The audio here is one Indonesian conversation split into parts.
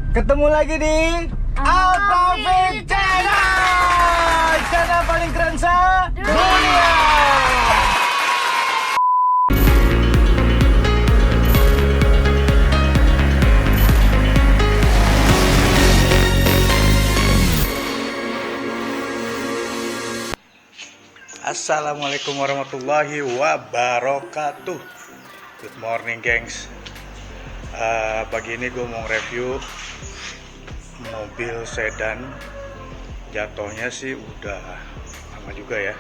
Ketemu lagi di Autofit Channel, channel paling keren se-dunia. Assalamualaikum warahmatullahi wabarakatuh. Good morning, gengs. Pagi ini gue mau review mobil sedan. Jatuhnya sih udah lama juga ya,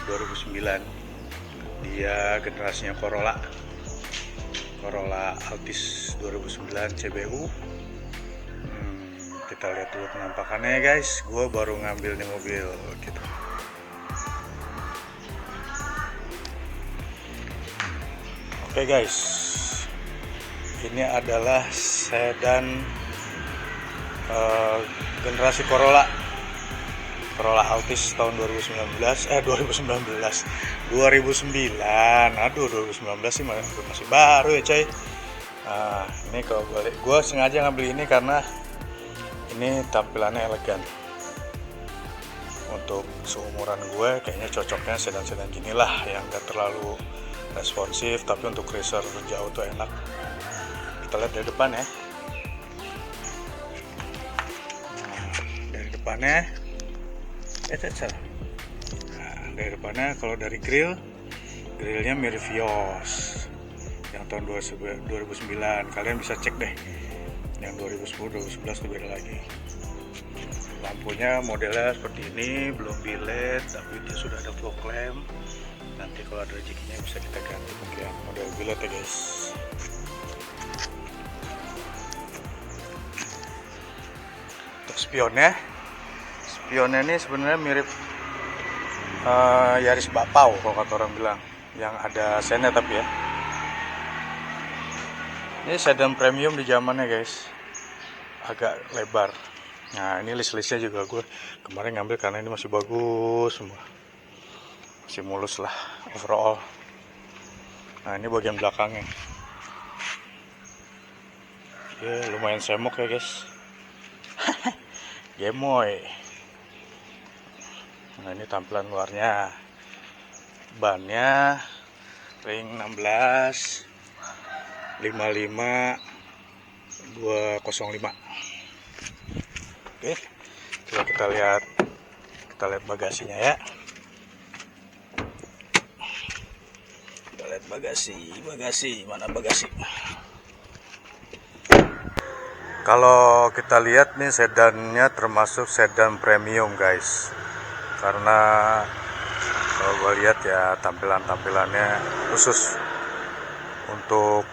2009. Dia generasinya Corolla Altis 2009 CBU. Kita lihat dulu penampakannya, guys. Gue baru ngambil nih mobil gitu. Oke, guys, ini adalah sedan generasi Corolla Altis tahun 2009. Aduh, 2019 sih masih baru ya, coy. Ini kalau balik, gue sengaja ngambil ini karena ini tampilannya elegan. Untuk seumuran gue kayaknya cocoknya sedan-sedan gini lah, yang gak terlalu responsif, tapi untuk racer jauh tuh enak. Kita lihat dari depan ya. Dari depannya dari depannya, kalau dari grillnya mirip Vios yang tahun 2009. Kalian bisa cek deh, yang 2010-2011 itu beda lagi. Lampunya modelnya seperti ini, belum di LED, tapi dia sudah ada fog lamp. Nanti kalau ada rezekinya bisa kita ganti mungkin model billet ya, guys. Untuk spionnya ini sebenarnya mirip Yaris Bakpao kalau kata orang bilang, yang ada sennya tapi ya. Ini sedan premium di zamannya, guys, agak lebar. Nah, ini list-listnya juga gue kemarin ngambil karena ini masih bagus semua, masih mulus lah overall. Nah, ini bagian belakangnya ya, lumayan semok ya, guys. Gemoy. Nah, ini tampilan luarnya. Bannya ring 16 55 205. Oke, coba kita lihat bagasinya ya. Kita lihat bagasi, mana bagasi? Kalau kita lihat nih, sedannya termasuk sedan premium, guys. Karena kalau gue lihat ya, tampilannya khusus untuk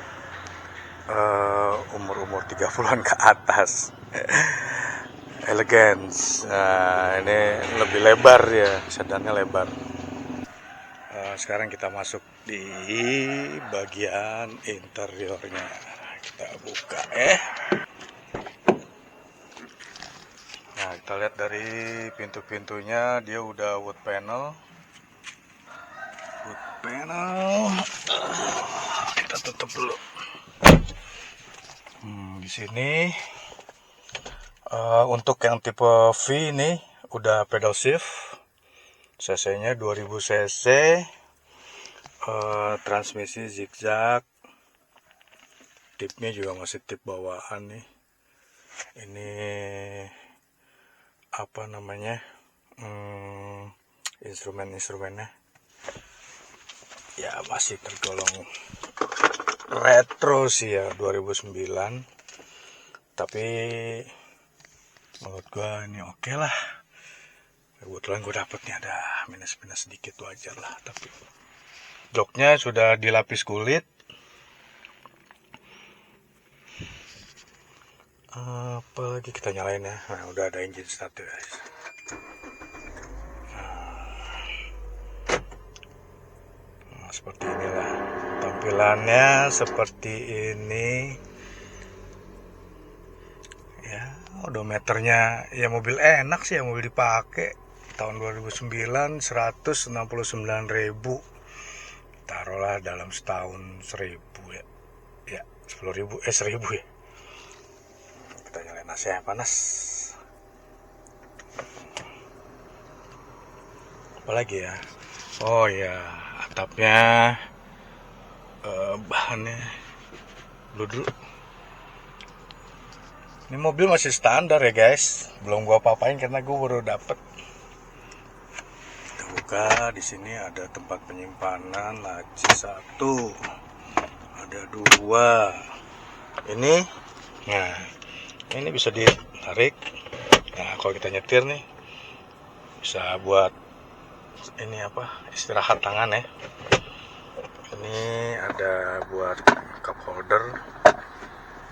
umur 30-an ke atas. Elegance. Nah, ini lebih lebar ya, sedannya lebar. Sekarang kita masuk di bagian interiornya. Kita buka Nah, kita lihat dari pintu-pintunya, dia udah wood panel. Kita tutup dulu. Di sini untuk yang tipe V ini udah pedal shift, cc-nya 2000 cc, transmisi zigzag, tipnya juga masih tip bawaan nih. Ini apa namanya, instrumennya ya masih tergolong retro sih ya, 2009. Tapi menurut gua ini oke lah. Kebetulan gue dapet nih ada minus sedikit, wajar lah. Tapi joknya sudah dilapis kulit. Apalagi kita nyalain ya. Nah, udah ada engine start, guys. Nah, seperti inilah tampilannya, seperti ini ya. Odometernya ya, mobil enak sih ya, mobil dipakai tahun 2009, 169.000. Taruhlah dalam setahun 1.000 ya. Ya, 10.000 1.000 ya. Kita nyalain Panas ya, panas. Apalagi ya? Oh ya, atapnya, bahannya bludru. Ini mobil masih standar ya guys, belum gua apa-apain karena gua baru dapet. Kita buka, di sini ada tempat penyimpanan laci 1, ada 2. Ini, nah ini bisa ditarik. Nah kalau kita nyetir nih, bisa buat ini apa, istirahat tangan ya. Ini ada buat cup holder.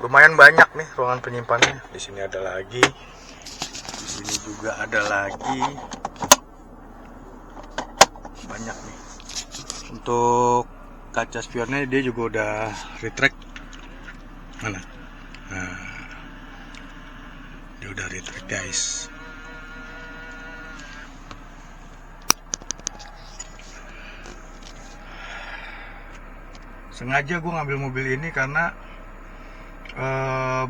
Lumayan banyak nih ruangan penyimpanannya. Di sini ada lagi. Di sini juga ada lagi. Banyak nih. Untuk kaca spionnya dia juga udah retract. Mana? Nah, dia udah retract guys. Sengaja gue ngambil mobil ini karena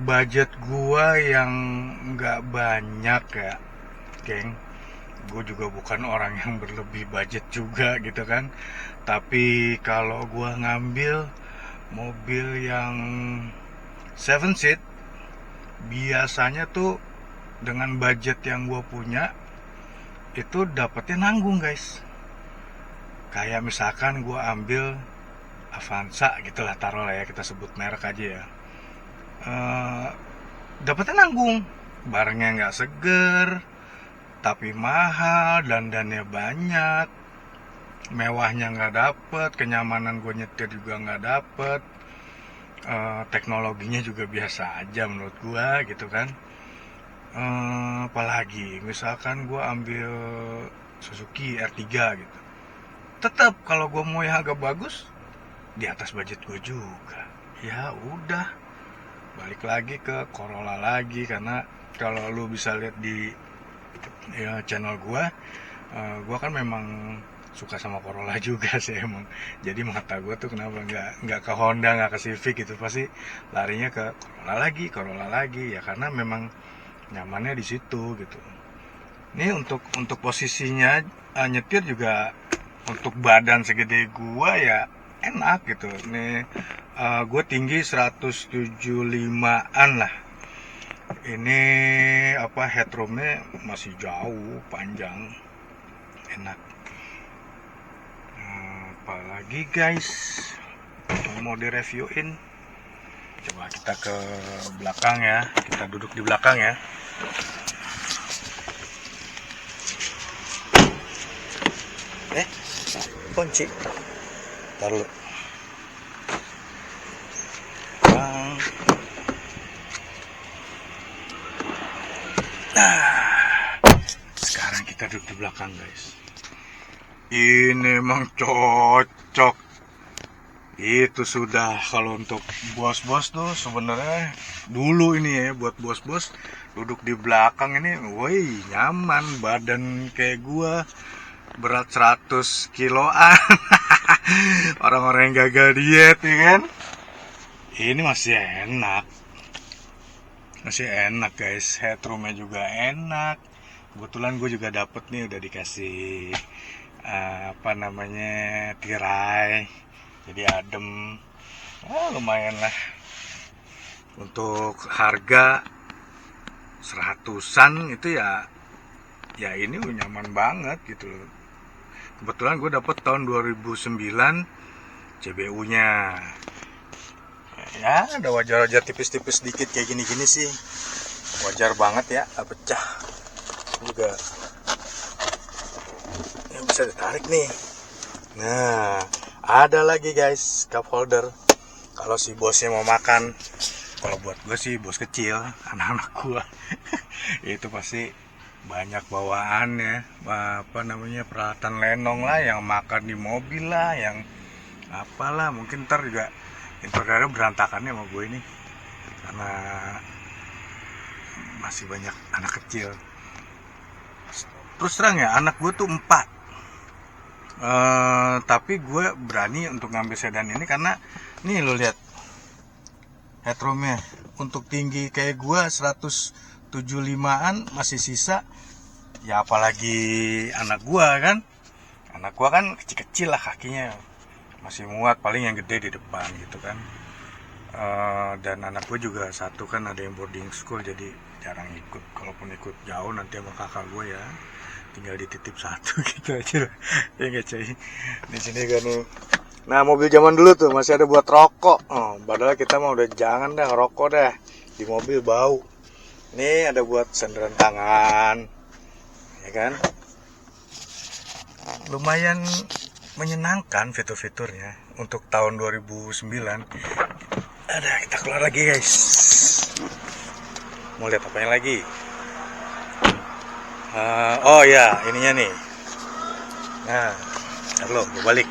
budget gua yang nggak banyak ya, geng. Gue juga bukan orang yang berlebih budget juga gitu kan. Tapi kalau gua ngambil mobil yang 7 seat, biasanya tuh dengan budget yang gua punya itu dapetnya nanggung guys. Kayak misalkan gua ambil Avanza gitulah, taruh lah ya, kita sebut merek aja ya. Dapatnya nanggung, barangnya nggak seger, tapi mahal, dandannya banyak, mewahnya nggak dapet, kenyamanan gue nyetir juga nggak dapet, teknologinya juga biasa aja menurut gue gitu kan. Apalagi misalkan gue ambil Suzuki R3 gitu, tetap kalau gue mau yang agak bagus di atas budget gue juga. Ya udah, balik lagi ke Corolla lagi, karena kalau lu bisa lihat di channel gua kan memang suka sama Corolla juga sih emang. Jadi mata gua tuh kenapa nggak ke Honda, nggak ke Civic gitu, pasti larinya ke Corolla lagi ya, karena memang nyamannya di situ gitu. Ini untuk posisinya nyetir juga, untuk badan segede gua ya enak gitu. Nih gue tinggi 175an lah. Ini apa, headroomnya masih jauh, panjang, enak. Apalagi guys mau direviewin, coba kita ke belakang ya, kita duduk di belakang ya. Kunci taruh. Nah, sekarang kita duduk di belakang guys. Ini emang cocok. Itu sudah, kalau untuk bos-bos tuh sebenarnya dulu ini ya, buat bos-bos duduk di belakang ini, woi nyaman. Badan kayak gua berat 100 kiloan. Orang-orang yang gagal diet ya kan. Ini masih enak guys, headroomnya juga enak. Kebetulan gue juga dapet nih, udah dikasih tirai, jadi adem. Lumayan lah. Untuk harga 100-an itu ya ini nyaman banget gitu loh. Kebetulan gue dapet tahun 2009 CBU nya. Ya ada wajar-wajar tipis-tipis dikit kayak gini-gini sih, wajar banget ya, gak pecah juga. Ini bisa ditarik nih. Nah ada lagi guys, cup holder. Kalau si bosnya mau makan, kalau buat gue sih bos kecil, anak-anak gue itu pasti banyak bawaan ya, peralatan lenong lah, yang makan di mobil lah, yang apalah. Mungkin ntar juga interiornya berantakannya sama gue ini, karena masih banyak anak kecil. Terus terang ya, anak gue tuh 4. Tapi gue berani untuk ngambil sedan ini karena nih lo lihat headroomnya, untuk tinggi kayak gua 175-an masih sisa. Ya apalagi anak gua kan kecil-kecil lah kakinya, masih muat, paling yang gede di depan gitu kan. Dan anak gue juga satu kan ada yang boarding school, jadi jarang ikut. Kalaupun ikut jauh nanti sama kakak gue ya, tinggal dititip satu gitu aja. Ya nggak cuy. Di sini kan. Nah mobil zaman dulu tuh masih ada buat rokok. Padahal kita mah udah jangan dah ngerokok dah di mobil, bau. Nih ada buat sandaran tangan, ya kan. Lumayan menyenangkan fitur-fiturnya untuk tahun 2009. Ada, kita keluar lagi guys. Mau lihat apanya lagi? Oh ya, ininya nih. Nah, halo, gue balik.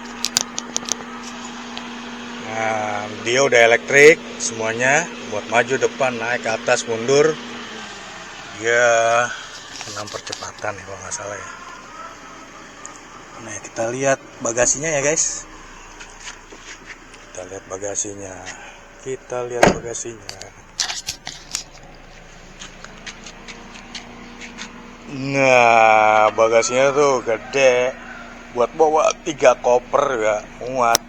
Nah, dia udah elektrik semuanya, buat maju, depan, naik, ke atas, mundur. Dia 6 percepatan ya kalau nggak salah ya. Nah, kita lihat bagasinya ya guys. Kita lihat bagasinya. Nah, bagasinya tuh gede, buat bawa 3 koper ya, muat.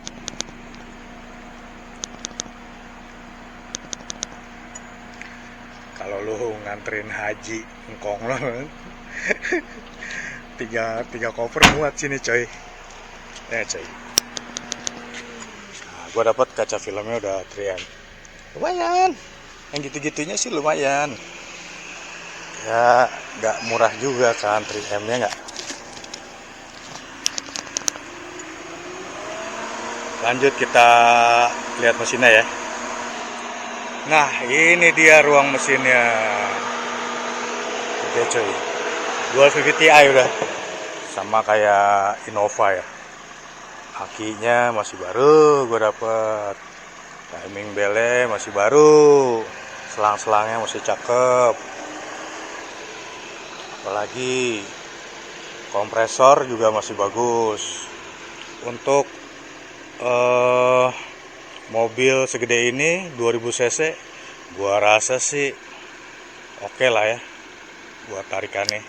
Kalau lu nganterin haji engkong lo, tiga koper muat sini coy. Ya coy. Nah, gua dapat kaca filmnya udah 3M. Lumayan. Yang gitu-gitunya sih lumayan. Ya, nggak murah juga kan 3M-nya nggak. Lanjut kita lihat mesinnya ya. Nah, ini dia ruang mesinnya. Oke coy. Dual VVT-i udah. Sama kayak Innova ya. Kakinya masih baru gue dapet. Timing belnya masih baru. Selang-selangnya masih cakep. Apalagi kompresor juga masih bagus. Untuk mobil segede ini 2000 cc gua rasa sih oke lah ya buat tarikannya.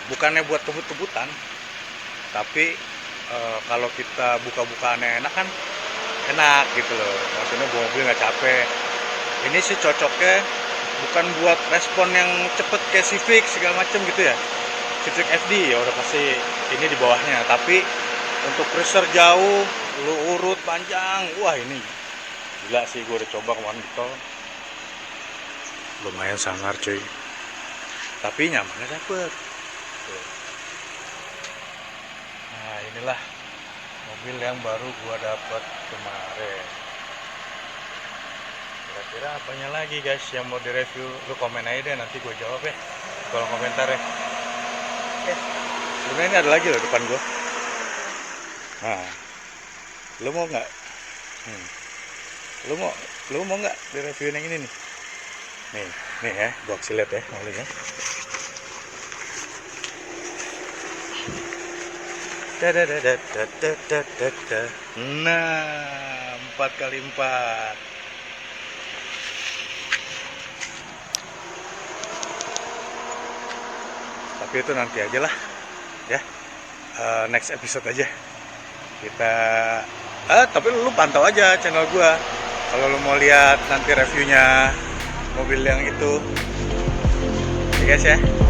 Bukannya buat kebut-kebutan, tapi kalau kita buka-bukaannya enak kan, enak gitu loh. Maksudnya mobil nggak capek. Ini sih cocoknya bukan buat respon yang cepet kayak Civic segala macem gitu ya. Civic FD ya udah pasti ini di bawahnya, tapi untuk cruiser jauh, lu urut panjang, wah ini gila sih, gue udah coba kemarin di tol. Lumayan sangar cuy, tapi nyamannya dapet. Nah inilah mobil yang baru gua dapet kemarin. Kira-kira apanya lagi guys yang mau direview, lu komen aja deh, nanti gue jawab ya di kolom komentar ya. Sebenarnya ini ada lagi loh depan gua. Nah, lu mau nggak? Lu mau nggak direview yang ini nih? Nih ya, gua kasih lihat ya, mobilnya. Nah, 4x4. Tapi itu nanti aja lah ya, next episode aja kita. Tapi lu pantau aja channel gua kalau lu mau lihat nanti reviewnya mobil yang itu ya guys ya.